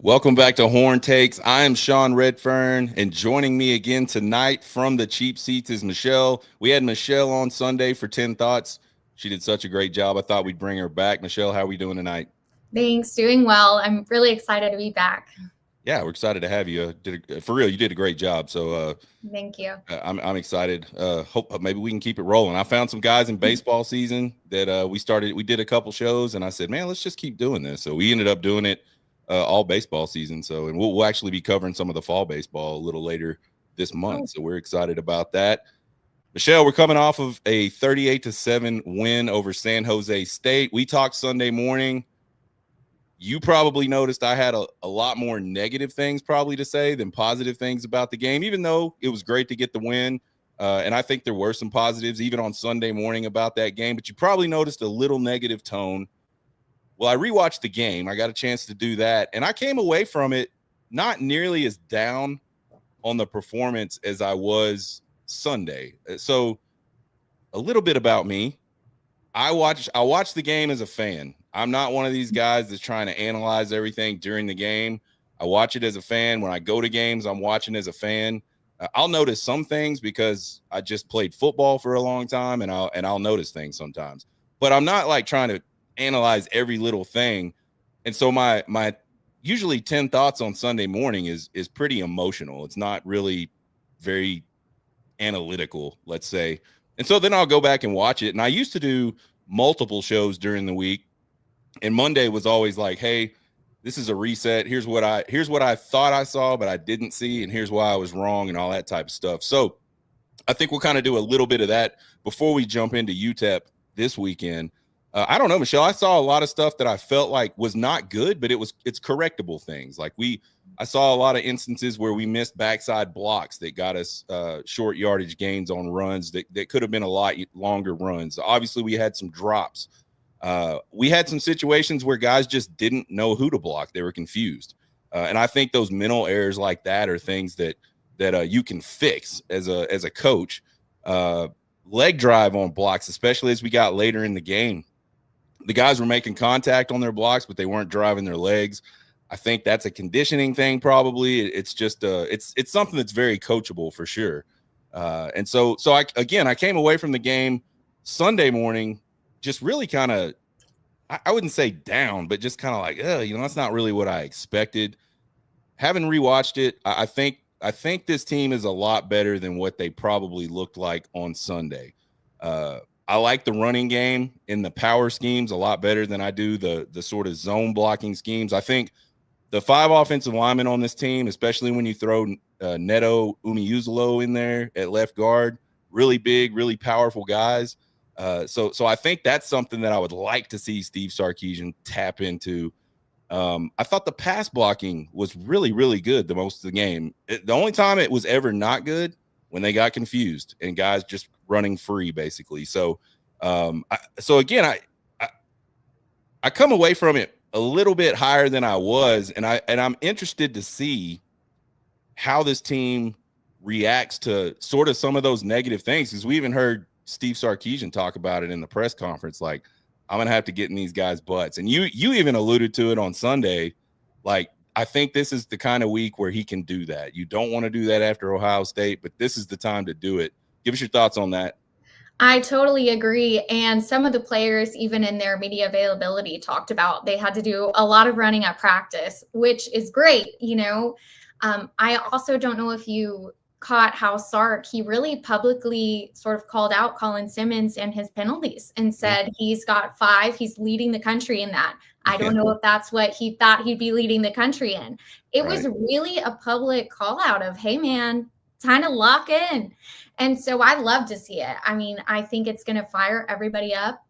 Welcome back to Horn Takes. I am Sean Redfern, and joining me again tonight from the cheap seats is Michelle. We had Michelle on Sunday for 10 Thoughts. She did such a great job. I thought we'd bring her back. Michelle, how are we doing tonight? Thanks, doing well. I'm really excited to be back. Yeah, we're excited to have you. For real, you did a great job. So Thank you. I'm excited. Hope maybe we can keep it rolling. I found some guys in baseball season that we did a couple shows, and I said, man, let's just keep doing this. So we ended up doing it all baseball season. So, and we'll actually be covering some of the fall baseball a little later this month. Oh, So we're excited about that. Michelle, we're coming off of a 38-7 win over San Jose State. We talked Sunday morning. You probably noticed I had a lot more negative things probably to say than positive things about the game, even though it was great to get the win. And I think there were some positives even on Sunday morning about that game, but you probably noticed a little negative tone. Well, I rewatched the game. I got a chance to do that, and I came away from it not nearly as down on the performance as I was Sunday. So a little bit about me. I watch the game as a fan. I'm not one of these guys that's trying to analyze everything during the game. I watch it as a fan. When I go to games, I'm watching as a fan. I'll notice some things because I just played football for a long time, and I'll notice things sometimes. But I'm not like trying to analyze every little thing. And so my usually 10 thoughts on Sunday morning is pretty emotional. It's not really very analytical, let's say. And so then I'll go back and watch it. And I used to do multiple shows during the week. And Monday was always like, hey, this is a reset. Here's what I thought I saw, but I didn't see, and here's why I was wrong, and all that type of stuff. So I think we'll kind of do a little bit of that before we jump into UTEP this weekend. I don't know, Michelle. I saw a lot of stuff that I felt like was not good, but it's correctable things. Like I saw a lot of instances where we missed backside blocks that got us short yardage gains on runs that could have been a lot longer runs. Obviously, we had some drops. We had some situations where guys just didn't know who to block. They were confused. And I think those mental errors like that are things that you can fix as a coach. Leg drive on blocks, especially as we got later in the game. The guys were making contact on their blocks, but they weren't driving their legs. I think that's a conditioning thing. Probably it's just it's something that's very coachable for sure. And so I came away from the game Sunday morning just really kind of, I wouldn't say down, but just kind of like, that's not really what I expected. Having rewatched it, I think this team is a lot better than what they probably looked like on Sunday. I like the running game in the power schemes a lot better than I do the sort of zone blocking schemes. I think the 5 offensive linemen on this team, especially when you throw Neto Umeozulu in there at left guard, really big, really powerful guys. So I think that's something that I would like to see Steve Sarkisian tap into. I thought the pass blocking was really, really good the most of the game. The only time it was ever not good when they got confused and guys just running free, basically. So, I come away from it a little bit higher than I was, and I'm interested to see how this team reacts to sort of some of those negative things, because we even heard Steve Sarkisian talk about it in the press conference. Like, I'm gonna have to get in these guys' butts, and you even alluded to it on Sunday. Like, I think this is the kind of week where he can do that. You don't want to do that after Ohio State, but this is the time to do it. Give us your thoughts on that. I totally agree. And some of the players, even in their media availability, talked about they had to do a lot of running at practice, which is great. I also don't know if you caught how Sark, he really publicly sort of called out Colin Simmons and his penalties and said he's got 5. He's leading the country in that. I don't know if that's what he thought he'd be leading the country in. It was really a public call out of, hey, man, time to lock in. And so I love to see it. I mean, I think it's going to fire everybody up.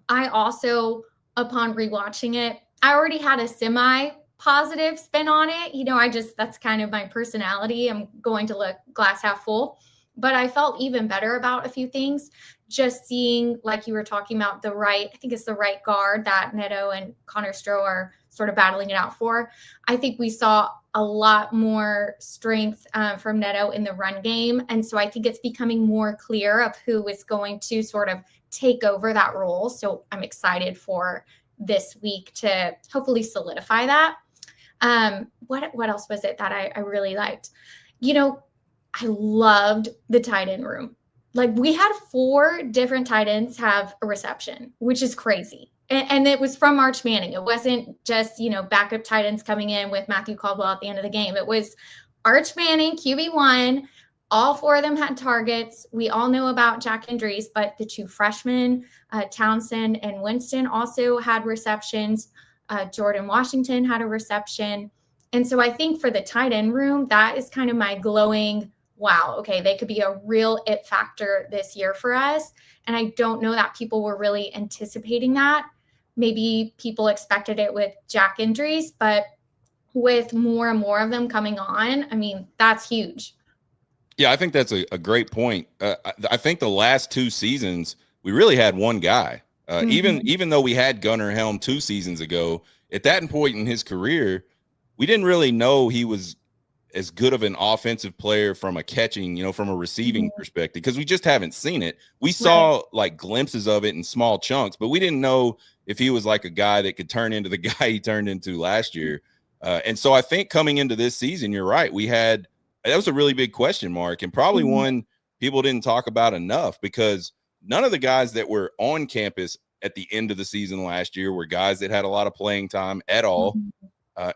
I also, upon rewatching it, I already had a semi-positive spin on it. That's kind of my personality. I'm going to look glass half full. But I felt even better about a few things. Just seeing, like you were talking about, I think it's the right guard that Neto and Connor Stroh are sort of battling it out for. I think we saw a lot more strength from Neto in the run game. And so I think it's becoming more clear of who is going to sort of take over that role. So I'm excited for this week to hopefully solidify that. What else was it that I really liked? You know, I loved the tight end room. Like we had 4 different tight ends have a reception, which is crazy. And it was from Arch Manning. It wasn't just, backup tight ends coming in with Matthew Caldwell at the end of the game. It was Arch Manning, QB1. All 4 of them had targets. We all know about Jack Andrews, but the 2 freshmen, Townsend and Winston, also had receptions. Jordan Washington had a reception. And so I think for the tight end room, that is kind of my glowing, wow, okay, they could be a real it factor this year for us. And I don't know that people were really anticipating that. Maybe people expected it with Jack injuries, but with more and more of them coming on, I mean, that's huge. Yeah, I think that's a great point. I think the last 2 seasons, we really had one guy. Even though we had Gunnar Helm 2 seasons ago, at that point in his career, we didn't really know he was as good of an offensive player from a catching, from a receiving perspective, because we just haven't seen it. We saw like glimpses of it in small chunks, but we didn't know if he was like a guy that could turn into the guy he turned into last year. And so I think coming into this season, you're right. That was a really big question mark, and probably one people didn't talk about enough, because none of the guys that were on campus at the end of the season last year were guys that had a lot of playing time at all.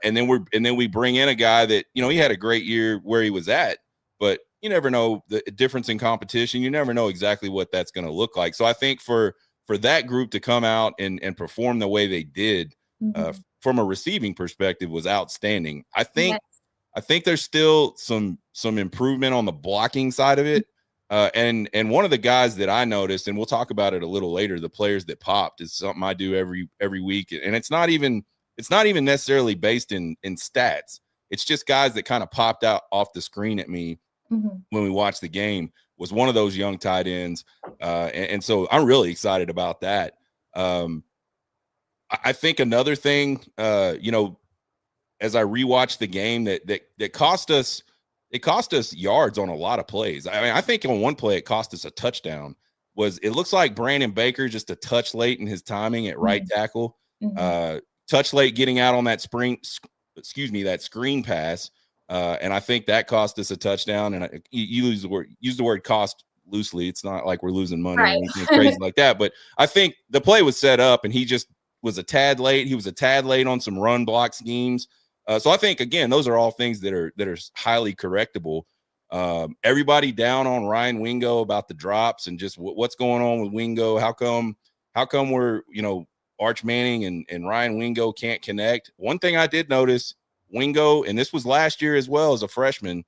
And then we bring in a guy that, he had a great year where he was at, but you never know the difference in competition. You never know exactly what that's going to look like. So I think for that group to come out and perform the way they did, from a receiving perspective, was outstanding. I think there's still some improvement on the blocking side of it. And one of the guys that I noticed, and we'll talk about it a little later, the players that popped, is something I do every week. And it's not even necessarily based in stats. It's just guys that kind of popped out off the screen at me when we watched the game. Was one of those young tight ends. And so I'm really excited about that. I think another thing, as I rewatched the game, that cost us, it cost us yards on a lot of plays. I mean, I think on one play it cost us a touchdown. It looks like Brandon Baker just a touch late in his timing at right tackle. Touch late getting out on that that screen pass. And I think that cost us a touchdown. And you use the word cost loosely. It's not like we're losing money or anything crazy like that. But I think the play was set up and he just was a tad late. He was a tad late on some run block schemes. So I think, again, those are all things that are highly correctable. Everybody down on Ryan Wingo about the drops and just what's going on with Wingo. How come we're, Arch Manning and Ryan Wingo can't connect? One thing I did notice, Wingo, and this was last year as well as a freshman,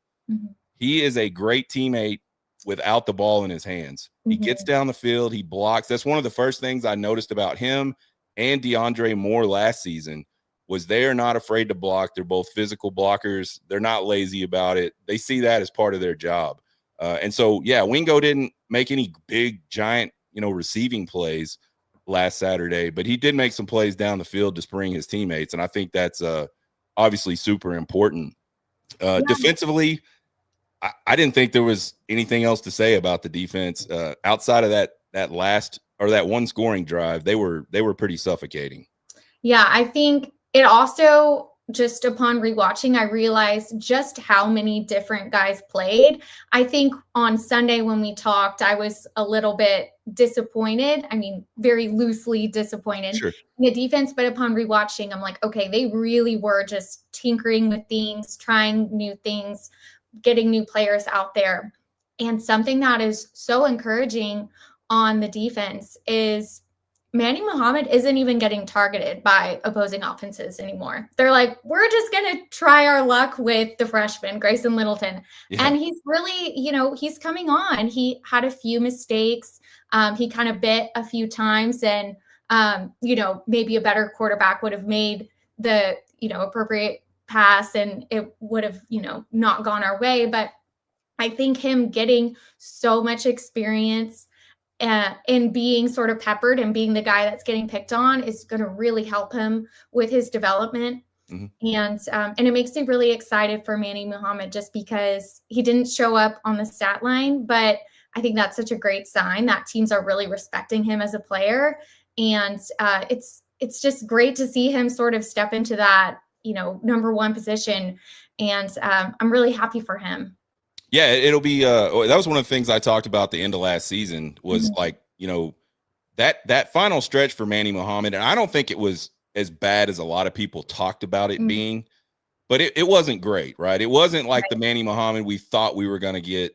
he is a great teammate without the ball in his hands. He gets down the field, he blocks. That's one of the first things I noticed about him and DeAndre Moore last season, was they are not afraid to block. They're both physical blockers. They're not lazy about it. They see that as part of their job. And so, yeah, Wingo didn't make any big, giant, receiving plays last Saturday, but he did make some plays down the field to spring his teammates. And I think that's obviously super important. Defensively, I didn't think there was anything else to say about the defense outside of that last or that one scoring drive. They were pretty suffocating. Yeah, I think it also, just upon rewatching, I realized just how many different guys played. I think on Sunday when we talked, I was a little bit disappointed. I mean, very loosely disappointed in the defense. But upon rewatching, I'm like, okay, they really were just tinkering with things, trying new things, getting new players out there. And something that is so encouraging on the defense is Manny Muhammad isn't even getting targeted by opposing offenses anymore. They're like, we're just going to try our luck with the freshman, Grayson Littleton. Yeah. And he's really, he's coming on. He had a few mistakes. He kind of bit a few times, and, maybe a better quarterback would have made the, appropriate pass and it would have, not gone our way. But I think him getting so much experience in being sort of peppered and being the guy that's getting picked on is going to really help him with his development. And it makes me really excited for Manny Muhammad, just because he didn't show up on the stat line, but I think that's such a great sign that teams are really respecting him as a player. And it's just great to see him sort of step into that number one position. And I'm really happy for him. Yeah, it'll be that was one of the things I talked about the end of last season was like, that final stretch for Manny Muhammad. And I don't think it was as bad as a lot of people talked about it being, but it wasn't great, right? It wasn't like the Manny Muhammad we thought we were going to get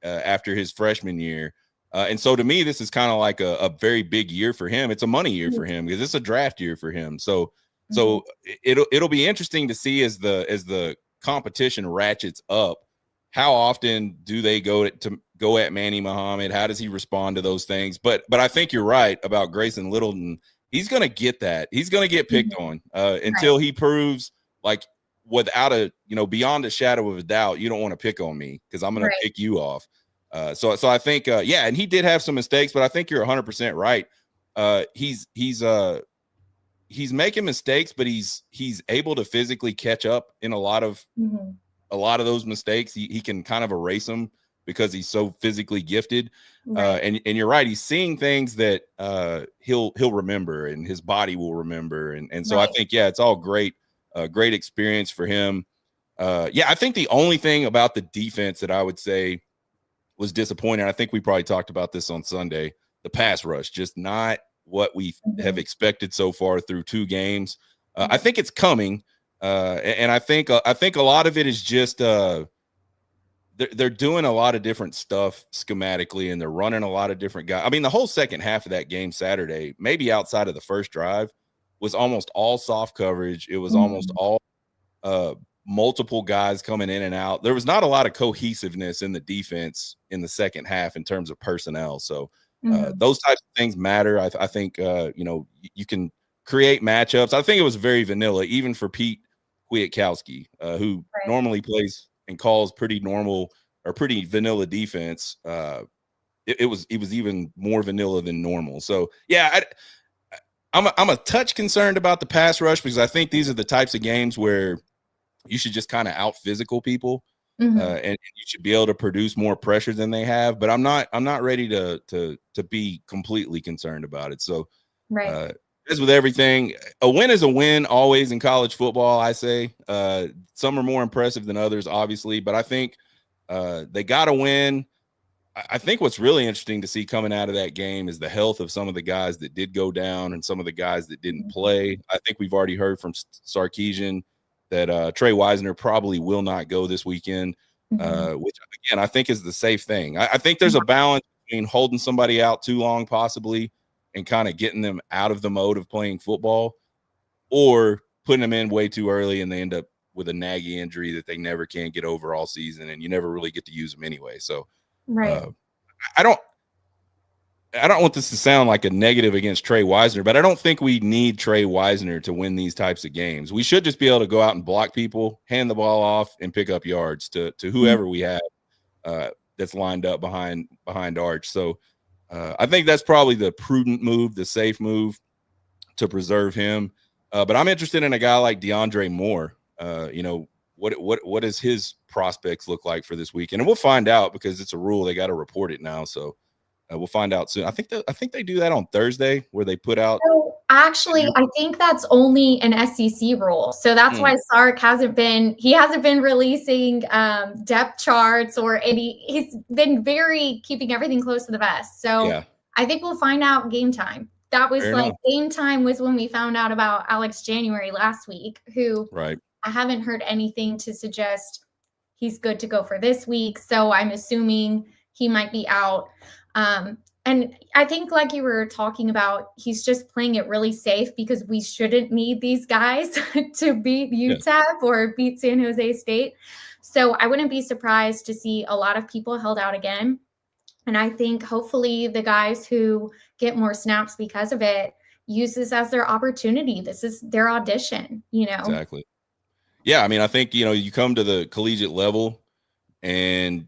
after his freshman year. And so to me, this is kind of like a very big year for him. It's a money year for him because it's a draft year for him. So it'll be interesting to see as the competition ratchets up, how often do they go at Manny Muhammad? How does he respond to those things? But I think you're right about Grayson Littleton. He's going to get that. He's going to get picked on until he proves, like, without beyond a shadow of a doubt, you don't want to pick on me because I'm going to pick you off. So I think, and he did have some mistakes, but I think you're 100% right. He's making mistakes, but he's able to physically catch up in a lot of those mistakes. He can kind of erase them because he's so physically gifted. And you're right. He's seeing things that he'll remember and his body will remember. And so I think, it's all great. Great experience for him. I think the only thing about the defense that I would say was disappointing, I think we probably talked about this on Sunday, the pass rush, just not what we have expected so far through 2 games. I think it's coming. And I think a lot of it is just they're doing a lot of different stuff schematically, and they're running a lot of different guys. I mean, the whole second half of that game Saturday, maybe outside of the first drive, was almost all soft coverage. It was almost all multiple guys coming in and out. There was not a lot of cohesiveness in the defense in the second half in terms of personnel. So those types of things matter. I think you can create matchups. I think it was very vanilla, even for Pete Kwiatkowski, who normally plays and calls pretty normal or pretty vanilla defense. It was even more vanilla than normal. So I'm a touch concerned about the pass rush because I think these are the types of games where you should just kind of out physical people, and you should be able to produce more pressure than they have. But I'm not ready to be completely concerned about it. So as with everything, a win is a win always in college football, I say. Some are more impressive than others, obviously, but I think they got to win. I think what's really interesting to see coming out of that game is the health of some of the guys that did go down and some of the guys that didn't play. I think we've already heard from Sarkisian that Trey Wisner probably will not go this weekend, which, again, I think is the safe thing. I think there's a balance between holding somebody out too long possibly and kind of getting them out of the mode of playing football, or putting them in way too early and they end up with a naggy injury that they never can get over all season, and you never really get to use them anyway. So I don't want this to sound like a negative against Trey Wisner, but I don't think we need Trey Wisner to win these types of games. We should just be able to go out and block people, hand the ball off, and pick up yards to whoever we have that's lined up behind Arch. So I think that's probably the prudent move, the safe move to preserve him. But I'm interested in a guy like DeAndre Moore. What does his prospects look like for this weekend? And we'll find out because it's a rule. They got to report it now. So we'll find out soon. I think they do that on Thursday where they put out. So actually, I think that's only an SEC rule. So that's why Sark hasn't been releasing depth charts or he's been keeping everything close to the vest. So I think we'll find out game time. That was game time was when we found out about Alex January last week, who I haven't heard anything to suggest he's good to go for this week. So I'm assuming he might be out. And I think, like you were talking about, he's just playing it really safe because we shouldn't need these guys to beat UTEP or beat San Jose State. So I wouldn't be surprised to see a lot of people held out again. And I think hopefully the guys who get more snaps because of it use this as their opportunity. This is their audition, Exactly. Yeah, I mean, I think, you come to the collegiate level and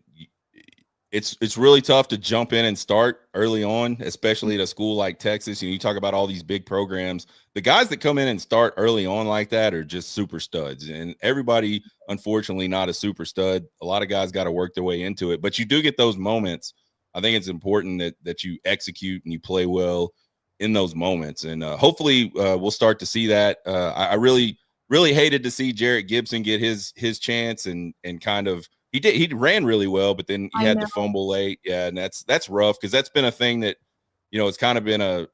it's really tough to jump in and start early on, especially at a school like Texas. You talk about all these big programs. The guys that come in and start early on like that are just super studs. And everybody, unfortunately, not a super stud. A lot of guys got to work their way into it. But you do get those moments. I think it's important that you execute and you play well in those moments. And hopefully we'll start to see that. I really really hated to see Jarrett Gibson get his chance and kind of he ran really well, but then he had the fumble late. Yeah, and that's rough because that's been a thing that it's kind of been a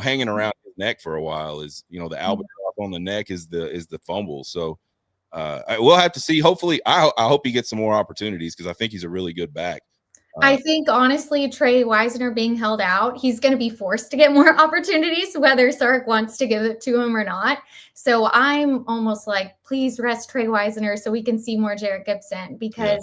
hanging around his neck for a while. Is the albatross on the neck is the fumble. So we'll have to see. Hopefully, I hope he gets some more opportunities because I think he's a really good back. I think, honestly, Trey Wisner being held out, he's going to be forced to get more opportunities, whether Sark wants to give it to him or not. So I'm almost like, please rest Trey Wisner so we can see more Jarrett Gibson because,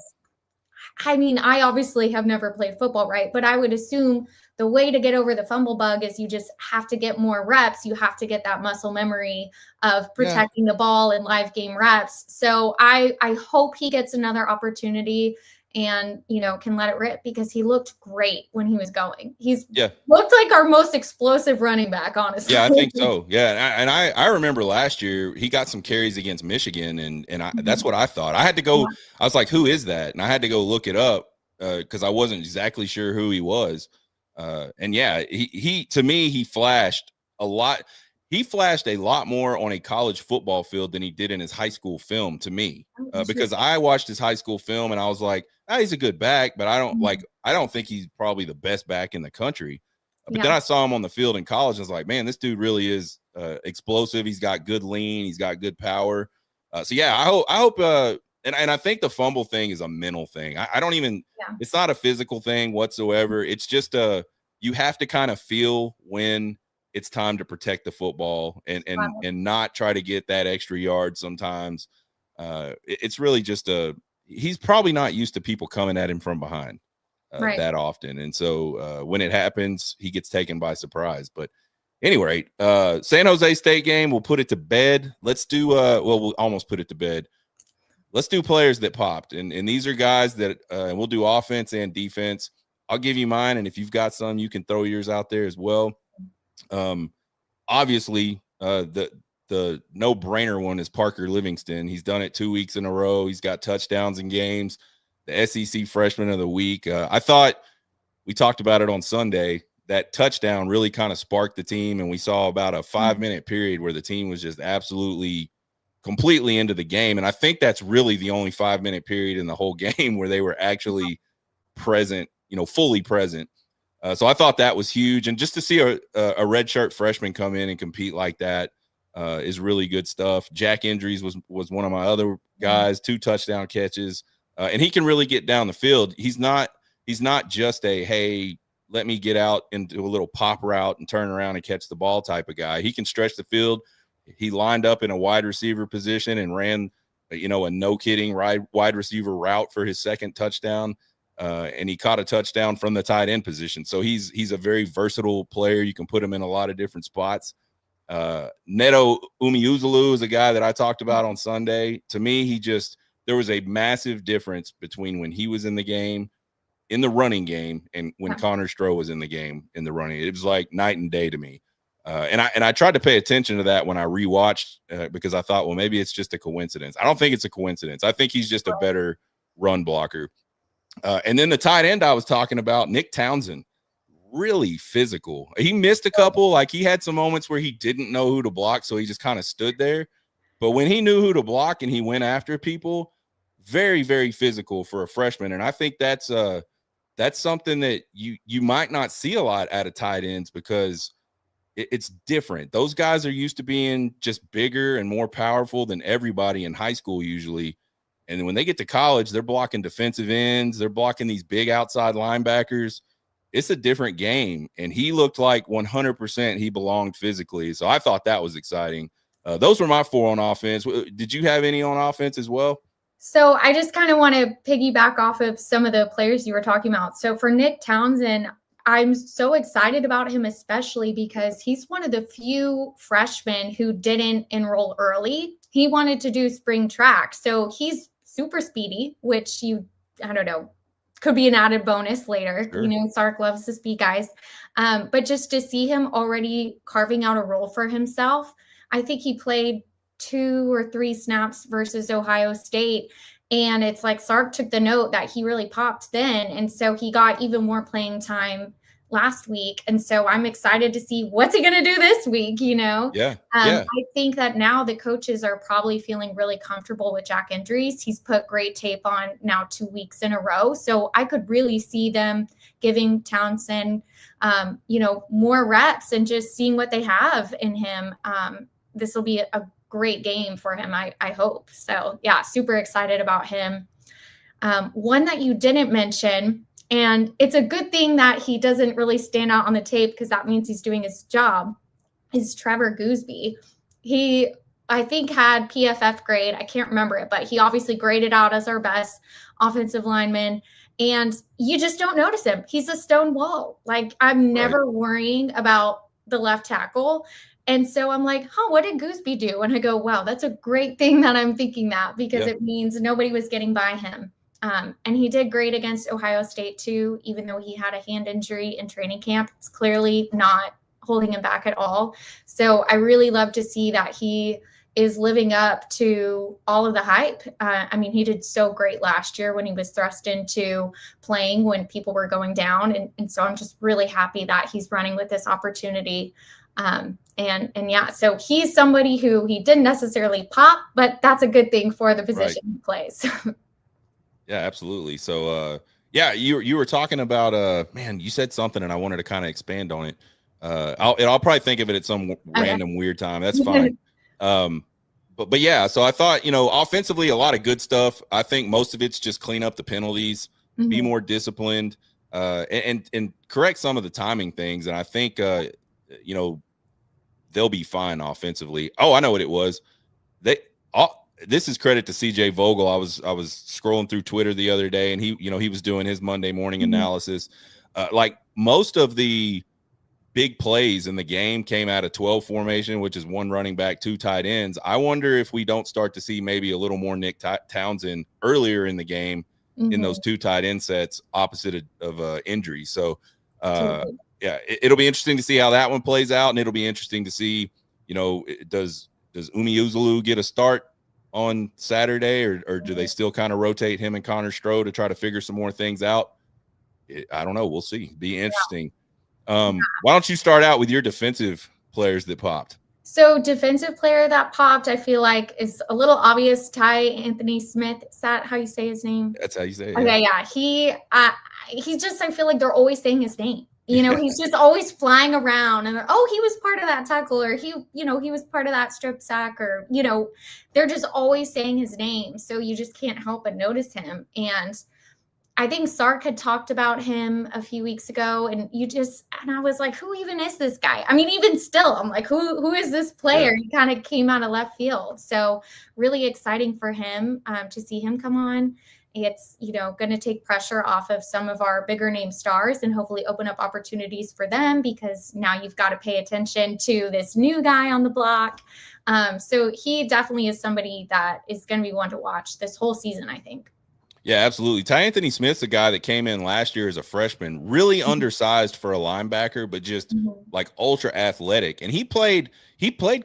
I mean, I obviously have never played football, right? But I would assume the way to get over the fumble bug is you just have to get more reps. You have to get that muscle memory of protecting the ball in live game reps. So I hope he gets another opportunity and, can let it rip because he looked great when he was going. He's looked like our most explosive running back, honestly. Yeah, I think so. Yeah, and I remember last year he got some carries against Michigan, and that's what I thought. I had to go. I was like, who is that? And I had to go look it up because I wasn't exactly sure who he was. And yeah, he to me he flashed a lot. He flashed a lot more on a college football field than he did in his high school film to me, because I watched his high school film and I was like, he's a good back, but I don't think he's probably the best back in the country. But then I saw him on the field in college and I was like, man, this dude really is explosive. He's got good lean. He's got good power. So yeah, I hope and I think the fumble thing is a mental thing. I don't even, it's not a physical thing whatsoever. It's just you have to kind of feel when it's time to protect the football and not try to get that extra yard sometimes. It's really just he's probably not used to people coming at him from behind that often. And so when it happens, he gets taken by surprise. But anyway, San Jose State game, we'll put it to bed. Let's do, we'll almost put it to bed. Let's do players that popped. And these are guys that we'll do offense and defense. I'll give you mine. And if you've got some, you can throw yours out there as well. Obviously, the no-brainer one is Parker Livingston. He's done it 2 weeks in a row. He's got touchdowns in games. The SEC Freshman of the Week. I thought we talked about it on Sunday. That touchdown really kind of sparked the team, and we saw about a 5-minute period where the team was just absolutely, completely into the game. And I think that's really the only 5-minute period in the whole game where they were actually present, fully present. So I thought that was huge. And just to see a redshirt freshman come in and compete like that is really good stuff. Jack Indries was one of my other guys, 2 touchdown catches. And he can really get down the field. He's not just a, hey, let me get out into a little pop route and turn around and catch the ball type of guy. He can stretch the field. He lined up in a wide receiver position and ran, a no-kidding wide receiver route for his second touchdown. And he caught a touchdown from the tight end position. So he's a very versatile player. You can put him in a lot of different spots. Neto Umeozulu is a guy that I talked about on Sunday. To me, there was a massive difference between when he was in the game, in the running game, and when Connor Stroh was in the game in the running. It was like night and day to me. And I tried to pay attention to that when I rewatched because I thought, well, maybe it's just a coincidence. I don't think it's a coincidence. I think he's just a better run blocker. And then the tight end I was talking about, Nick Townsend, really physical. He missed a couple. Like he had some moments where he didn't know who to block, so he just kind of stood there. But when he knew who to block and he went after people, very, very physical for a freshman. And I think that's something that you might not see a lot out of tight ends because it's different. Those guys are used to being just bigger and more powerful than everybody in high school usually. And when they get to college, they're blocking defensive ends. They're blocking these big outside linebackers. It's a different game. And he looked like 100% he belonged physically. So I thought that was exciting. Those were my 4 on offense. Did you have any on offense as well? So I just kind of want to piggyback off of some of the players you were talking about. So for Nick Townsend, I'm so excited about him, especially because he's one of the few freshmen who didn't enroll early. He wanted to do spring track. So he's super speedy, which I don't know, could be an added bonus later. Sure. Sark loves the speed guys. But just to see him already carving out a role for himself, I think he played 2 or 3 snaps versus Ohio State. And it's like Sark took the note that he really popped then. And so he got even more playing time last week. And so I'm excited to see what's he going to do this week, you know? Yeah. I think that now the coaches are probably feeling really comfortable with Jack Endries. He's put great tape on now 2 weeks in a row. So I could really see them giving Townsend, more reps and just seeing what they have in him. This will be a great game for him, I hope. So yeah, super excited about him. One that you didn't mention, and it's a good thing that he doesn't really stand out on the tape because that means he's doing his job, is Trevor Gooseby. He, I think, had PFF grade. I can't remember it, but he obviously graded out as our best offensive lineman. And you just don't notice him. He's a stone wall. Like, I'm never worrying about the left tackle. And so I'm like, what did Gooseby do? And I go, wow, that's a great thing that I'm thinking that, because it means nobody was getting by him. And he did great against Ohio State too, even though he had a hand injury in training camp. It's clearly not holding him back at all. So I really love to see that he is living up to all of the hype. I mean, he did so great last year when he was thrust into playing when people were going down. And so I'm just really happy that he's running with this opportunity. And yeah, so he's somebody who he didn't necessarily pop, but that's a good thing for the position he plays. Yeah, absolutely. So, you were talking about, man, you said something and I wanted to kind of expand on it. I'll probably think of it at some random weird time. That's fine. But yeah, so I thought, offensively, a lot of good stuff. I think most of it's just clean up the penalties, be more disciplined, and correct some of the timing things. And I think, they'll be fine offensively. Oh, I know what it was. This is credit to CJ Vogel. I was scrolling through Twitter the other day, and he was doing his Monday morning analysis. Like, most of the big plays in the game came out of 12 formation, which is 1 running back, 2 tight ends. I wonder if we don't start to see maybe a little more Nick Townsend earlier in the game in those 2 tight end sets opposite of injury. So yeah, it'll be interesting to see how that one plays out, and it'll be interesting to see, does Umi Uzulu get a start on Saturday, or do they still kind of rotate him and Connor Stroh to try to figure some more things out? I don't know. We'll see. Be interesting. Why don't you start out with your defensive players that popped? So defensive player that popped, I feel like, is a little obvious. Ty Anthony Smith. Is that how you say his name? That's how you say it. Okay, yeah. He's just, I feel like they're always saying his name. He's just always flying around and he was part of that tackle, or he was part of that strip sack, or, they're just always saying his name. So you just can't help but notice him. And I think Sark had talked about him a few weeks ago, and I was like, who even is this guy? I mean, even still, I'm like, who is this player? Yeah. He kind of came out of left field. So really exciting for him to see him come on. It's, going to take pressure off of some of our bigger name stars and hopefully open up opportunities for them, because now you've got to pay attention to this new guy on the block. So he definitely is somebody that is going to be one to watch this whole season, I think. Yeah, absolutely. Ty Anthony Smith's a guy that came in last year as a freshman, really undersized for a linebacker, but just like ultra athletic. And he played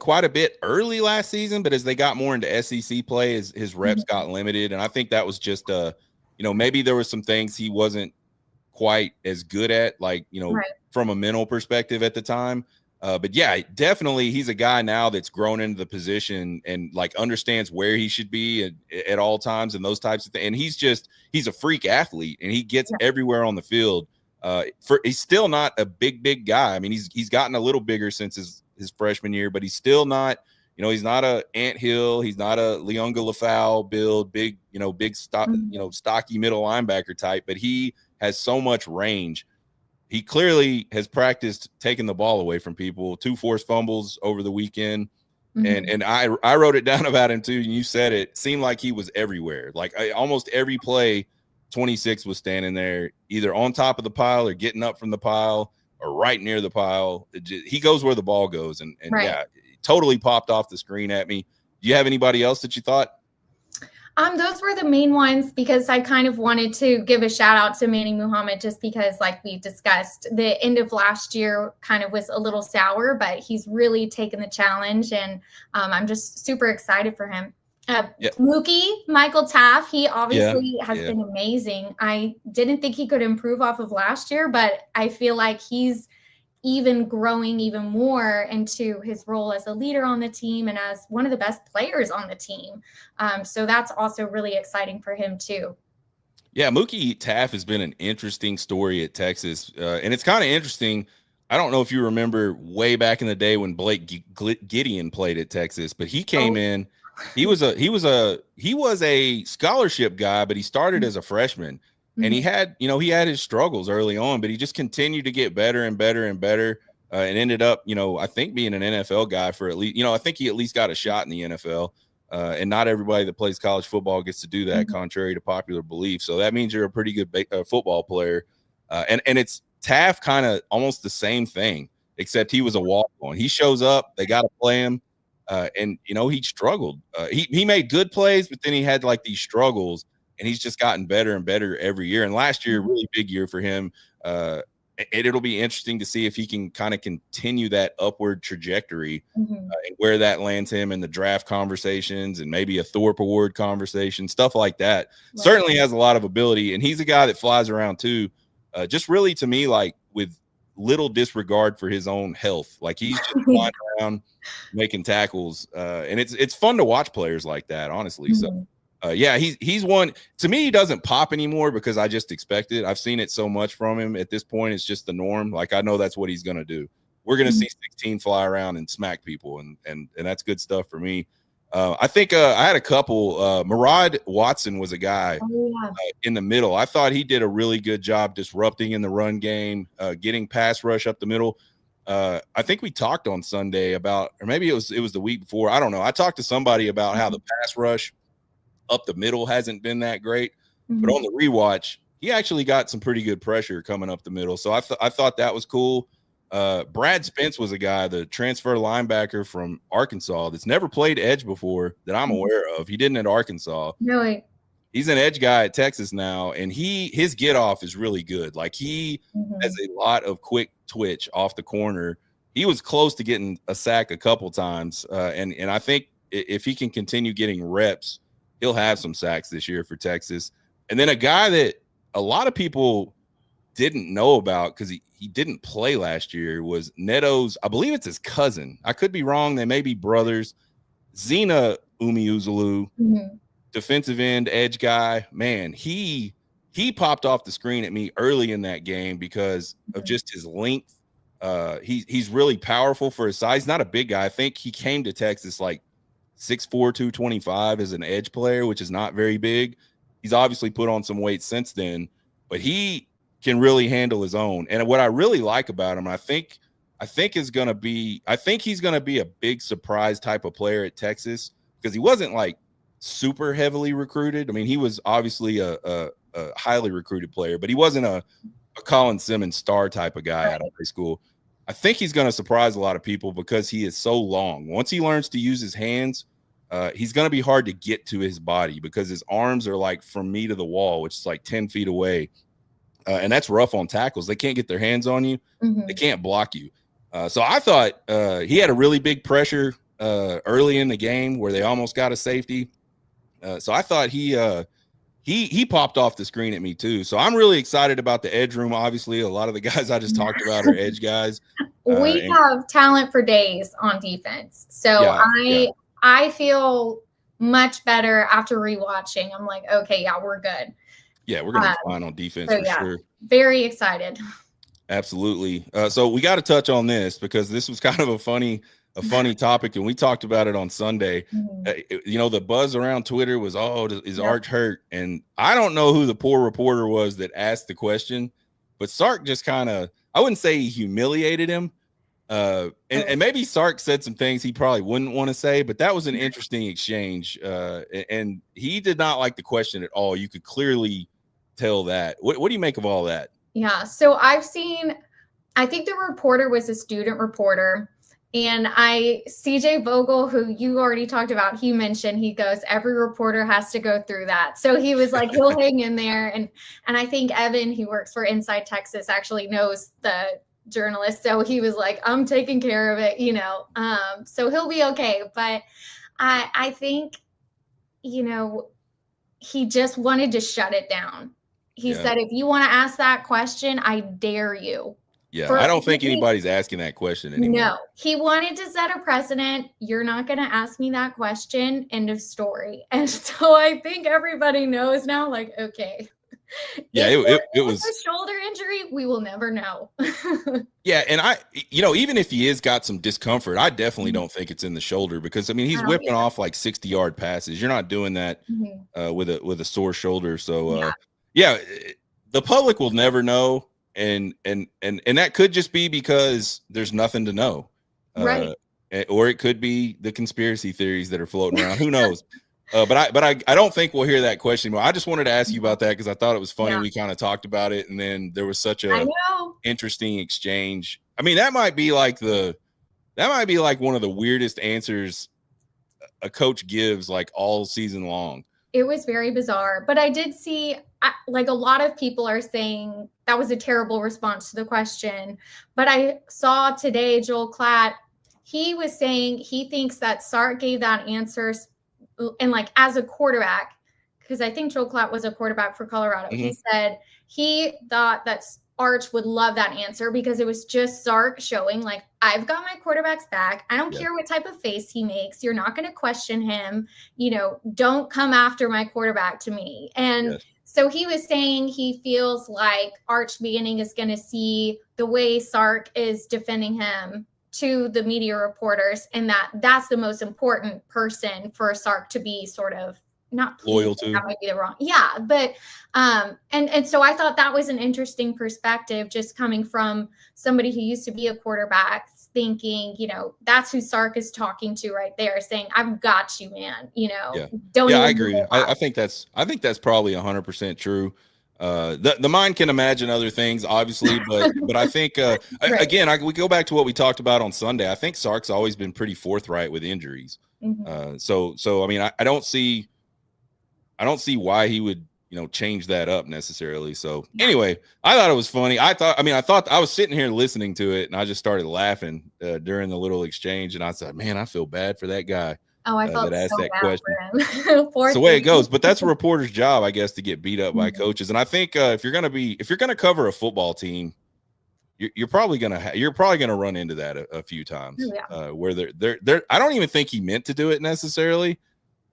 quite a bit early last season, but as they got more into SEC play, his reps got limited. And I think that was just maybe there were some things he wasn't quite as good at, like, from a mental perspective at the time. But yeah, definitely he's a guy now that's grown into the position and like understands where he should be at all times and those types of things. And he's a freak athlete, and he gets everywhere on the field. He's still not a big guy. I mean, he's gotten a little bigger since his freshman year, but he's still not, he's not a Ant Hill. He's not a Leonga Lafau build, big stocky middle linebacker type, but he has so much range. He clearly has practiced taking the ball away from people. 2 forced fumbles over the weekend. And I wrote it down about him too. And you said it seemed like he was everywhere. Like almost every play, 26 was standing there either on top of the pile or getting up from the pile or right near the pile. He goes where the ball goes. And yeah, it totally popped off the screen at me. Do you have anybody else that you thought? Those were the main ones, because I kind of wanted to give a shout out to Manny Muhammad, just because, like we discussed, the end of last year kind of was a little sour, but he's really taken the challenge, and I'm just super excited for him. Yeah, Michael Taff, he yeah, obviously has yeah. been amazing. I didn't think he could improve off of last year, but I feel like he's even growing even more into his role as a leader on the team and as one of the best players on the team. So that's also really exciting for him too. Yeah, Mookie Taff has been an interesting story at Texas, and it's kind of interesting. I don't know if you remember way back in the day when Blake Gideon played at Texas, but he came Oh, in. He was a scholarship guy, but he started as a freshman, and mhm, he had his struggles early on, but he just continued to get better and better and better, and ended up I think being an NFL guy for at least I think he at least got a shot in the NFL. And not everybody that plays college football gets to do that, mhm, contrary to popular belief. So that means you're a pretty good football player. And it's Taft kind of almost the same thing, except he was a walk on. He shows up, they got to play him, and he struggled. He made good plays, but then he had like these struggles, and he's just gotten better and better every year. And last year, mhm, really big year for him. It'll be interesting to see if he can kind of continue that upward trajectory mhm. and where that lands him in the draft conversations and maybe a Thorpe Award conversation, stuff like that. Right. Certainly has a lot of ability, and he's a guy that flies around too. Just really to me, like with little disregard for his own health. Like he's just flying around making tackles, and it's fun to watch players like that, honestly. So. Mhm, Yeah, he's one to me. He doesn't pop anymore because I just expect it. I've seen it so much from him at this point. It's just the norm. Like I know that's what he's gonna do. We're gonna mhm. see 16 fly around and smack people, and that's good stuff for me. I think I had a couple. Murad Watson was a guy Oh, yeah. in the middle. I thought he did a really good job disrupting in the run game, getting pass rush up the middle. I think we talked on Sunday about, or maybe it was the week before. I don't know. I talked to somebody about how the Mhm, pass rush up the middle hasn't been that great, but on mhm, the rewatch, he actually got some pretty good pressure coming up the middle. So I thought that was cool. Brad Spence was a guy, the transfer linebacker from Arkansas, that's never played edge before that I'm mhm. aware of. He didn't at Arkansas. Really? He's an edge guy at Texas now, and his get off is really good. Like he has Mhm, a lot of quick twitch off the corner. He was close to getting a sack a couple times, and I think if he can continue getting reps, he'll have some sacks this year for Texas. And then a guy that a lot of people didn't know about because he didn't play last year was Neto's. I believe it's his cousin. I could be wrong. They may be brothers. Zena Umeozulu, mhm, defensive end edge guy. Man, he popped off the screen at me early in that game because of mhm, just his length. He's really powerful for his size. He's not a big guy. I think he came to Texas like 6'4", 225 as an edge player, which is not very big. He's obviously put on some weight since then, but he can really handle his own. And what I really like about him, I think he's gonna be a big surprise type of player at Texas because he wasn't like super heavily recruited. I mean, he was obviously a highly recruited player, but he wasn't a Colin Simmons star type of guy out of right. high school. I think he's going to surprise a lot of people because he is so long. Once he learns to use his hands, he's going to be hard to get to his body because his arms are like from me to the wall, which is like 10 feet away. And that's rough on tackles. They can't get their hands on you. They Mhm. can't block you. So I thought he had a really big pressure early in the game where they almost got a safety. So I thought he popped off the screen at me too. So I'm really excited about the edge room. Obviously, a lot of the guys I just talked about are edge guys. We And have talent for days on defense. So yeah, yeah, I feel much better after rewatching. I'm like, okay, yeah, we're good. yeah, we're gonna be Um, fine on defense so for yeah, sure. very excited. Absolutely. So we got to touch on this because this was kind of a funny topic, and we talked about it on Sunday. Mhm. The buzz around Twitter was, "Oh, is Yep. Arch hurt?" And I don't know who the poor reporter was that asked the question, but Sark just kind of, I wouldn't say he humiliated him. Oh, And maybe Sark said some things he probably wouldn't want to say, but that was an interesting exchange. And he did not like the question at all. You could clearly tell that. What do you make of all that? yeah. So I think the reporter was a student reporter. And CJ Vogel, who you already talked about, he mentioned, he goes, every reporter has to go through that. So he was like, he'll hang in there. And I think Evan, who works for Inside Texas, actually knows the journalist. So he was like, I'm taking care of it, so he'll be okay. But I think he just wanted to shut it down. He Yeah. said, if you want to ask that question, I dare you. Yeah, I don't think anybody's asking that question anymore. No, he wanted to set a precedent. You're not going to ask me that question. End of story. And so I think everybody knows now, like, okay. Yeah, it was a shoulder injury. We will never know. Yeah, and even if he has got some discomfort, I definitely don't think it's in the shoulder because I mean he's whipping off like 60-yard passes. You're not doing that with a sore shoulder. So yeah, the public will never know, and that could just be because there's nothing to know, right? Or it could be the conspiracy theories that are floating around. Who knows? But I don't think we'll hear that question anymore. I just wanted to ask you about that because I thought it was funny. We kind of talked about it, and then there was such a interesting exchange. I mean, that might be like one of the weirdest answers a coach gives like all season long. It was very bizarre, but I did see like a lot of people are saying that was a terrible response to the question. But I saw today Joel Klatt, he was saying he thinks that Sark gave that answer and like as a quarterback, because I think Joel Klatt was a quarterback for Colorado. He said he thought that Arch would love that answer because it was just Sark showing like, I've got my quarterback's back. I don't care what type of face he makes. You're not going to question him. Don't come after my quarterback to me. And so he was saying he feels like Arch Manning is going to see the way Sark is defending him to the media reporters, and that's the most important person for Sark to be sort of not loyal to. That might be the wrong. Yeah. But, and so I thought that was an interesting perspective, just coming from somebody who used to be a quarterback, thinking, that's who Sark is talking to right there, saying, I've got you, man, don't. Yeah, I agree. I think that's probably 100% true. The mind can imagine other things, obviously, but I think again, we go back to what we talked about on Sunday. I think Sark's always been pretty forthright with injuries. So I mean, I don't see why he would change that up necessarily. So anyway, I thought it was funny. I thought I was sitting here listening to it, and I just started laughing during the little exchange, and I said, man, I feel bad for that guy. Oh, I felt that asked so that bad question. For him. It's the way it goes, but that's a reporter's job, I guess, to get beat up by coaches. And I think if you're gonna cover a football team, you're probably gonna run into that a few times. Where they're I don't even think he meant to do it necessarily.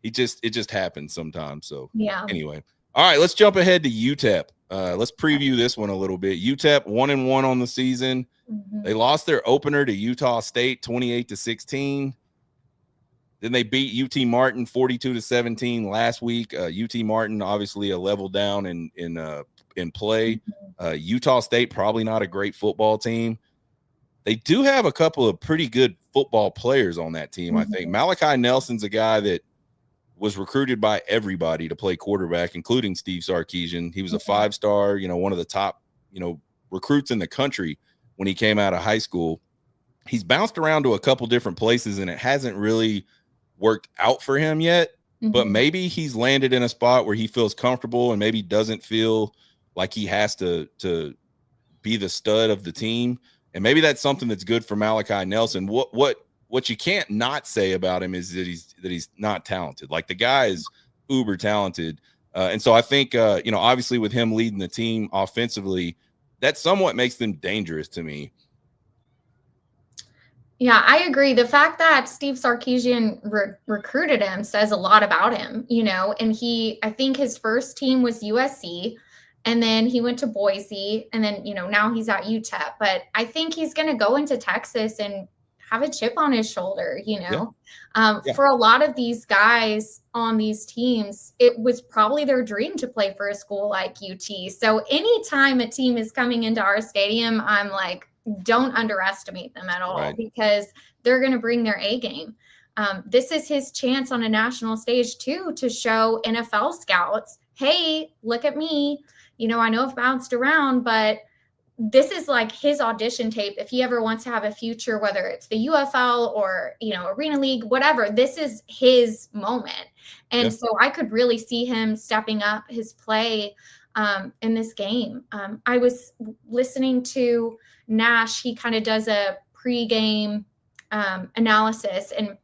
It just happens sometimes. So anyway, all right, let's jump ahead to UTEP. Let's preview this one a little bit. UTEP 1-1 on the season. They lost their opener to Utah State 28-16. Then they beat UT Martin 42-17 last week. UT Martin obviously a level down in play. Utah State probably not a great football team. They do have a couple of pretty good football players on that team. I think Malachi Nelson's a guy that was recruited by everybody to play quarterback, including Steve Sarkisian. He was a 5-star, one of the top, recruits in the country when he came out of high school. He's bounced around to a couple different places, and it hasn't really worked out for him yet. But maybe he's landed in a spot where he feels comfortable and maybe doesn't feel like he has to be the stud of the team. And maybe that's something that's good for Malachi Nelson. What you can't not say about him is that he's not talented. Like, the guy is uber talented. And so I think, obviously with him leading the team offensively, that somewhat makes them dangerous to me. Yeah, I agree. The fact that Steve Sarkisian recruited him says a lot about him, and I think his first team was USC, and then he went to Boise, and then, now he's at UTEP. But I think he's going to go into Texas and have a chip on his shoulder, For a lot of these guys on these teams, it was probably their dream to play for a school like UT. So anytime a team is coming into our stadium, I'm like, don't underestimate them at all, because they're going to bring their A game. This is his chance on a national stage too, to show NFL scouts, hey, look at me. I know I've bounced around, but this is like his audition tape. If he ever wants to have a future, whether it's the UFL or, Arena League, whatever, this is his moment. And so I could really see him stepping up his play in this game. I was listening to Nash. He kind of does a pregame analysis, and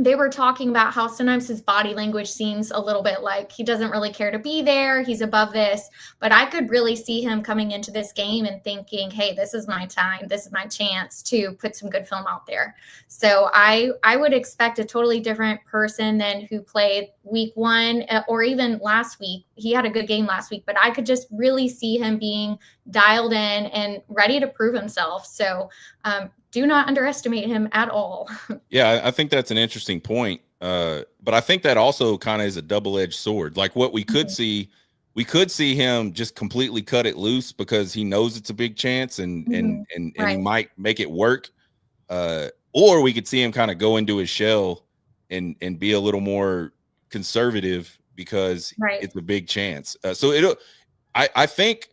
they were talking about how sometimes his body language seems a little bit like he doesn't really care to be there. He's above this. But I could really see him coming into this game and thinking, hey, this is my time. This is my chance to put some good film out there. So I would expect a totally different person than who played week 1 or even last week. He had a good game last week, but I could just really see him being dialed in and ready to prove himself. So do not underestimate him at all. Yeah, I think that's an interesting point. But I think that also kind of is a double-edged sword. Like what we could see, we could see him just completely cut it loose because he knows it's a big chance and he might make it work. Or we could see him kind of go into his shell and be a little more conservative because it's a big chance. I think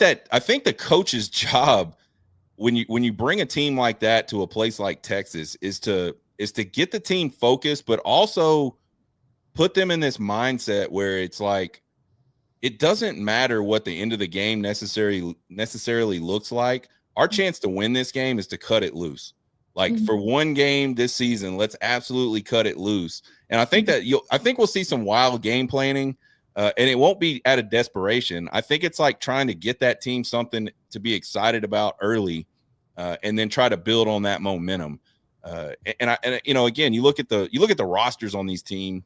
the coach's job when you bring a team like that to a place like Texas is to get the team focused, but also put them in this mindset where it's like it doesn't matter what the end of the game necessarily looks like. Our chance to win this game is to cut it loose. Like for one game this season, let's absolutely cut it loose. And I think I think we'll see some wild game planning. And it won't be out of desperation. I think it's like trying to get that team something to be excited about early, and then try to build on that momentum. And again, you look at the rosters on these two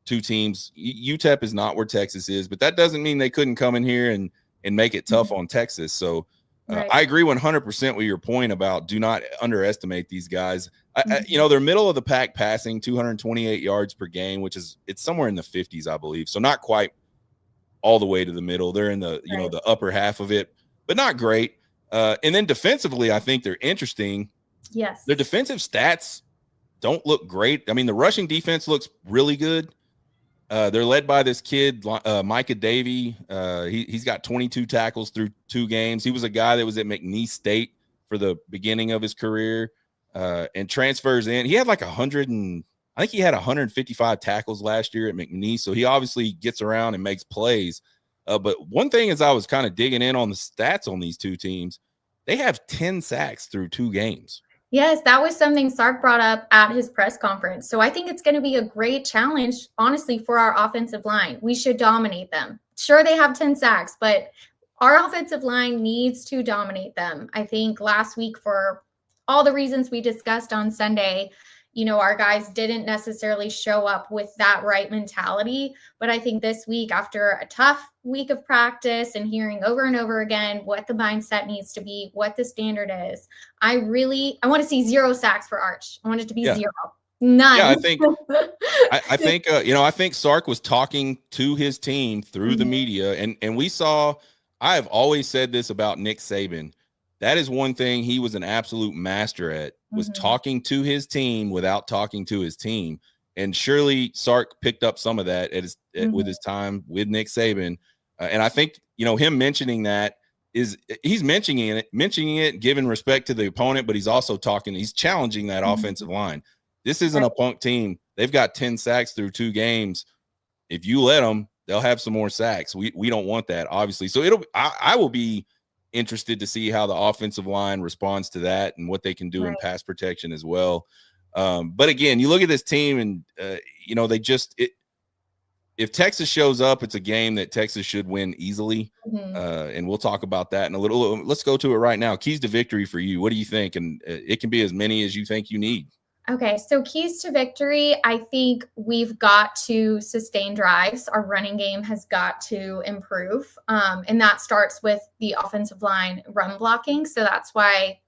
teams. UTEP is not where Texas is, but that doesn't mean they couldn't come in here and make it tough on Texas. So I agree 100% with your point about do not underestimate these guys. They're middle of the pack passing, 228 yards per game, which is it's somewhere in the 50s, I believe. So not quite all the way to the middle. They're in the the upper half of it, but not great. And then defensively, I think they're interesting. Yes, their defensive stats don't look great. I mean, the rushing defense looks really good. They're led by this kid, Micah Davey. He's got 22 tackles through 2 games. He was a guy that was at McNeese State for the beginning of his career and transfers in. He had like 155 tackles last year at McNeese. So he obviously gets around and makes plays. But one thing is I was kind of digging in on the stats on these two teams. They have 10 sacks through 2 games. Yes, that was something Sark brought up at his press conference. So I think it's going to be a great challenge, honestly, for our offensive line. We should dominate them. Sure, they have 10 sacks, but our offensive line needs to dominate them. I think last week, for all the reasons we discussed on Sunday, our guys didn't necessarily show up with that right mentality. But I think this week, after a tough week of practice and hearing over and over again what the mindset needs to be, what the standard is, I want to see 0 sacks for Arch. I want it to be 0. None. Yeah, I think Sark was talking to his team through the media, and we saw. I have always said this about Nick Saban. That is one thing he was an absolute master at, was talking to his team without talking to his team. And surely Sark picked up some of that with his time with Nick Saban. And I think, him mentioning that he's mentioning it, giving respect to the opponent, but he's also he's challenging that offensive line. This isn't a punk team. They've got 10 sacks through 2 games. If you let them, they'll have some more sacks. We don't want that, obviously. So I will be interested to see how the offensive line responds to that and what they can do in pass protection as well. But again, you look at this team and, if Texas shows up, it's a game that Texas should win easily. And we'll talk about that in a little. Let's go to it right now. Keys to victory for you. What do you think? And it can be as many as you think you need. Okay, so keys to victory, I think we've got to sustain drives. Our running game has got to improve. And that starts with the offensive line run blocking. So that's why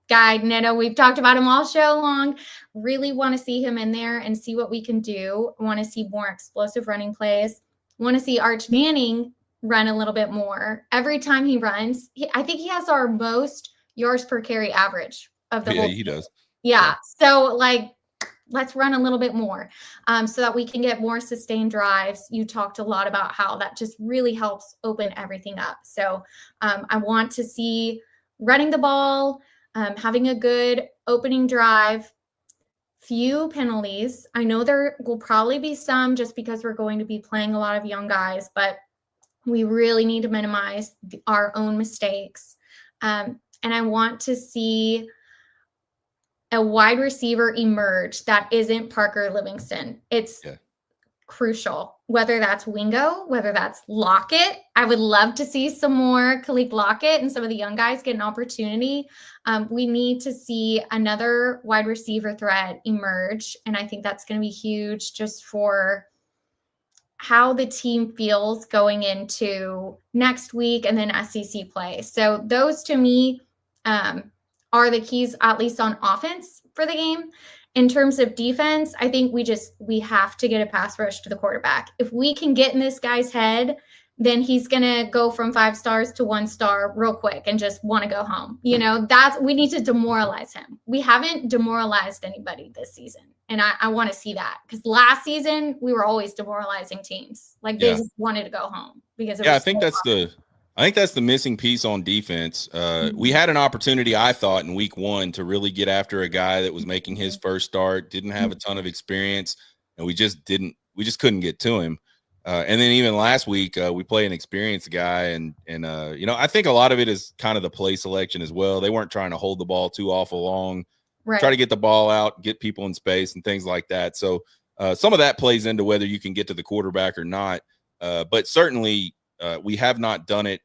Guy Neto, we've talked about him all show long. Really want to see him in there and see what we can do. Want to see more explosive running plays. Want to see Arch Manning run a little bit more. Every time he runs, I think he has our most yards per carry average of the whole team. He does. Yeah. So let's run a little bit more so that we can get more sustained drives. You talked a lot about how that just really helps open everything up. So I want to see running the ball, having a good opening drive, few penalties. I know there will probably be some just because we're going to be playing a lot of young guys, but we really need to minimize our own mistakes. And I want to see a wide receiver emerge that isn't Parker Livingston. It's crucial, whether that's Wingo, whether that's Lockett. I would love to see some more Khalid Lockett and some of the young guys get an opportunity. We need to see another wide receiver threat emerge. And I think that's going to be huge just for how the team feels going into next week and then SEC play. So those to me are the keys, at least on offense for the game. In terms of defense, I think we have to get a pass rush to the quarterback. If we can get in this guy's head, then he's going to go from 5 stars to 1 star real quick and just want to go home. We need to demoralize him. We haven't demoralized anybody this season. And I want to see that, because last season we were always demoralizing teams. Like they just wanted to go home because I think that's the missing piece on defense. We had an opportunity, I thought, in week 1 to really get after a guy that was making his first start, didn't have a ton of experience, and we just couldn't get to him. And then even last week, we play an experienced guy, and I think a lot of it is kind of the play selection as well. They weren't trying to hold the ball too awful long, try to get the ball out, get people in space and things like that. So some of that plays into whether you can get to the quarterback or not. But certainly we have not done it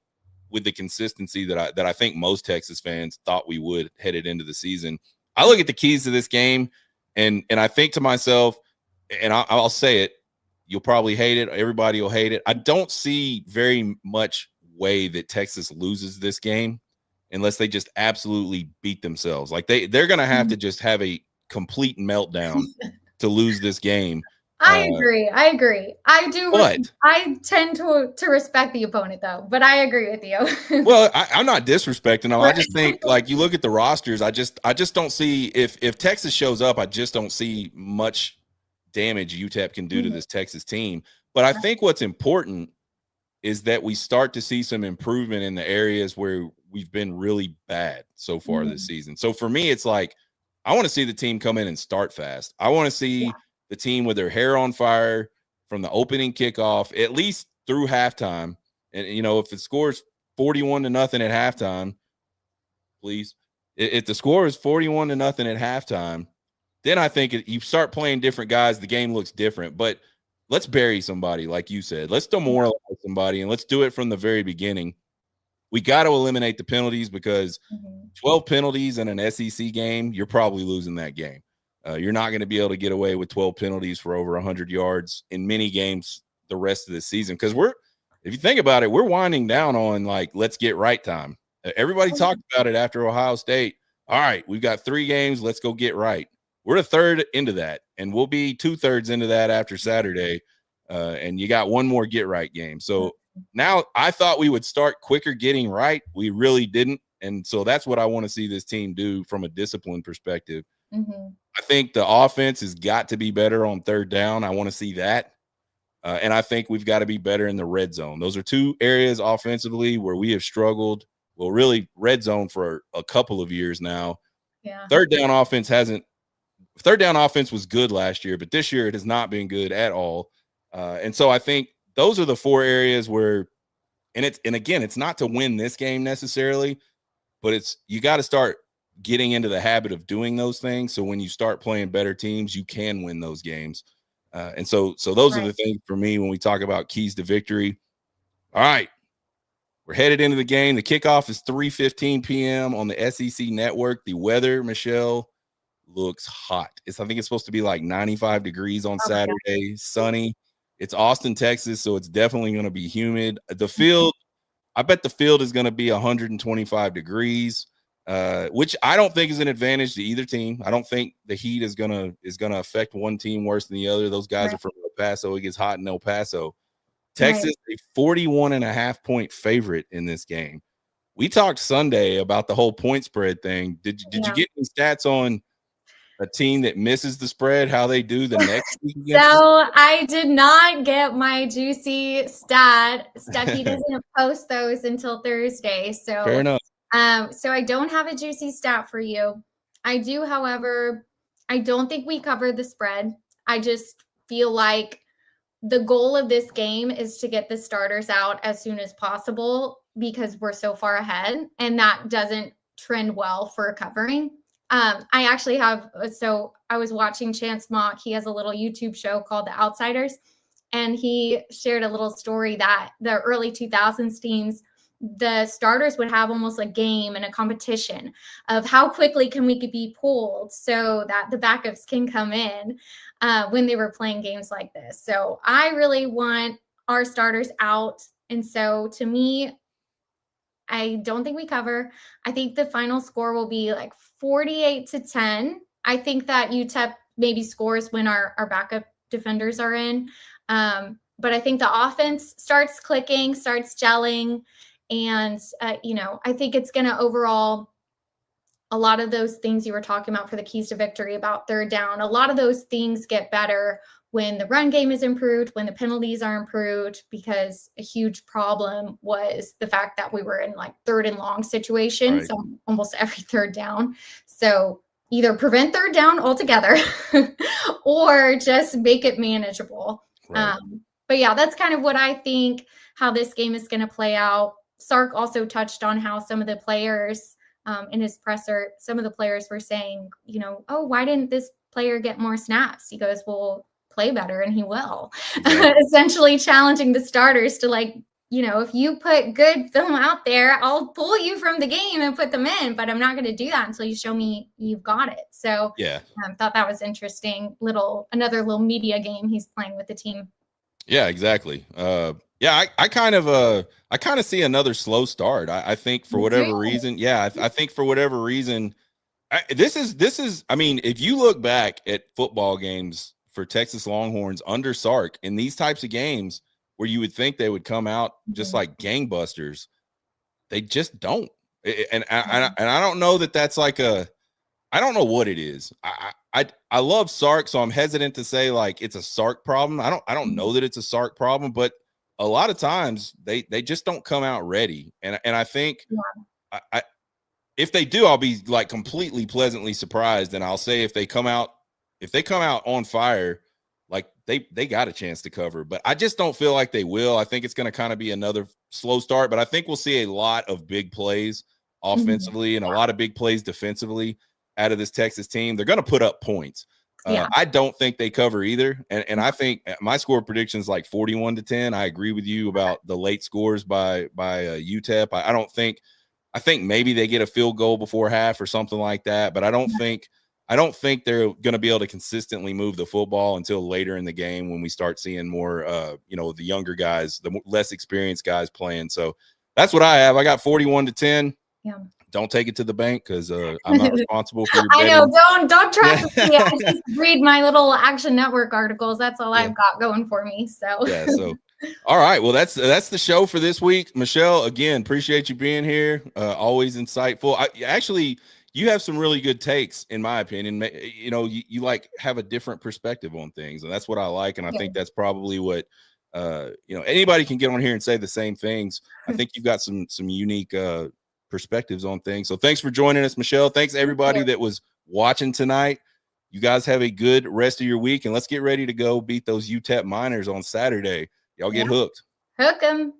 with the consistency that I think most Texas fans thought we would headed into the season. I look at the keys to this game, and I think to myself, and I'll say it, you'll probably hate it. Everybody will hate it. I don't see very much way that Texas loses this game unless they just absolutely beat themselves. Like they're going to have to just have a complete meltdown to lose this game. I agree. I do. But I tend to respect the opponent, though. But I agree with you. Well, I'm not disrespecting them. I just think, like, you look at the rosters. I just don't see if Texas shows up. I just don't see much damage UTEP can do to this Texas team. But I think what's important is that we start to see some improvement in the areas where we've been really bad so far this season. So for me, it's like I want to see the team come in and start fast. I want to see the team with their hair on fire from the opening kickoff, at least through halftime. And, if it scores 41-0 at halftime, please, if the score is 41-0 at halftime, then I think you start playing different guys, the game looks different. But let's bury somebody, like you said. Let's demoralize somebody, and let's do it from the very beginning. We got to eliminate the penalties, because 12 penalties in an SEC game, you're probably losing that game. You're not going to be able to get away with 12 penalties for over 100 yards in many games the rest of the season, because if you think about it, we're winding down on, like, let's get right time. Everybody talked about it after Ohio State. All right, we've got 3 games. Let's go get right. We're a third into that, and we'll be 2/3 into that after Saturday. And you got one more get right game. So now I thought we would start quicker getting right. We really didn't. And so that's what I want to see this team do from a discipline perspective. I think the offense has got to be better on 3rd down. I want to see that. And I think we've got to be better in the red zone. Those are 2 areas offensively where we have struggled. Well, really red zone for a couple of years now. Yeah. 3rd down offense was good last year, but this year it has not been good at all. And so I think those are the 4 areas where, and again, it's not to win this game necessarily, but you got to start getting into the habit of doing those things. So when you start playing better teams, you can win those games. And so those are the things for me when we talk about keys to victory. All right, we're headed into the game. The kickoff is 3:15 p.m. on the SEC network. The weather, Michelle, looks hot. I think it's supposed to be like 95 degrees on Saturday, sunny. It's Austin, Texas, so it's definitely going to be humid. The field, I bet the field is going to be 125 degrees, which I don't think is an advantage to either team. I don't think the heat is going to affect one team worse than the other. Those guys are from El Paso. It gets hot in El Paso. Texas, a 41.5-point favorite in this game. We talked Sunday about the whole point spread thing. Did you get any stats on a team that misses the spread, how they do the next week? So I did not get my juicy stat. Stucky doesn't post those until Thursday. So fair enough. So I don't have a juicy stat for you. I do, however, I don't think we covered the spread. I just feel like the goal of this game is to get the starters out as soon as possible, because we're so far ahead, and that doesn't trend well for covering. I actually have, so I was watching Chance Mock. He has a little YouTube show called The Outsiders, and he shared a little story that the early 2000s teams, the starters would have almost a game and a competition of how quickly can we be pulled so that the backups can come in when they were playing games like this. So I really want our starters out. And so to me, I don't think we cover. I think the final score will be like 48-10. I think that UTEP maybe scores when our backup defenders are in. But I think the offense starts clicking, starts gelling. And, I think it's going to overall, a lot of those things you were talking about for the keys to victory about third down, a lot of those things get better when the run game is improved, when the penalties are improved, because a huge problem was the fact that we were in like third and long situations, so almost every third down. So either prevent third down altogether or just make it manageable. Right. But yeah, that's kind of what I think, how this game is going to play out. Sark also touched on how some of the players in his presser, some of the players were saying, oh, why didn't this player get more snaps? He goes, well, play better, and he will. Exactly. Essentially challenging the starters to, like, if you put good film out there, I'll pull you from the game and put them in, but I'm not going to do that until you show me you've got it. So yeah, thought that was interesting. Another little media game he's playing with the team. Yeah, exactly. Yeah, I kind of see another slow start. I think for whatever reason, I think for whatever reason, this is. I mean, if you look back at football games for Texas Longhorns under Sark in these types of games where you would think they would come out just like gangbusters, they just don't. And I don't know that that's like I don't know what it is. I love Sark, so I'm hesitant to say like it's a Sark problem. I don't know that it's a Sark problem, but a lot of times they just don't come out ready. And I think I if they do, I'll be like completely pleasantly surprised. And I'll say if they come out on fire, like they got a chance to cover. But I just don't feel like they will. I think it's going to kind of be another slow start, but I think we'll see a lot of big plays offensively and a lot of big plays defensively out of this Texas team. They're going to put up points. I don't think they cover either. And I think my score prediction is like 41-10. I agree with you about the late scores by UTEP. I think maybe they get a field goal before half or something like that, but I don't think they're going to be able to consistently move the football until later in the game when we start seeing more, the younger guys, the less experienced guys playing. So that's what I have. I got 41-10. Yeah. Don't take it to the bank because I'm not responsible for your betting. I know. Don't trust me. I just read my little Action Network articles. That's all I've got going for me. So So all right. Well, that's the show for this week. Michelle, again, appreciate you being here. Always insightful. You have some really good takes, in my opinion. You like have a different perspective on things, and that's what I like. And I think that's probably what anybody can get on here and say the same things. I think you've got some unique perspectives on things. So thanks for joining us, Michelle. Thanks everybody that was watching tonight. You guys have a good rest of your week, and let's get ready to go beat those UTEP Miners on Saturday. Y'all get hooked. Hook 'em.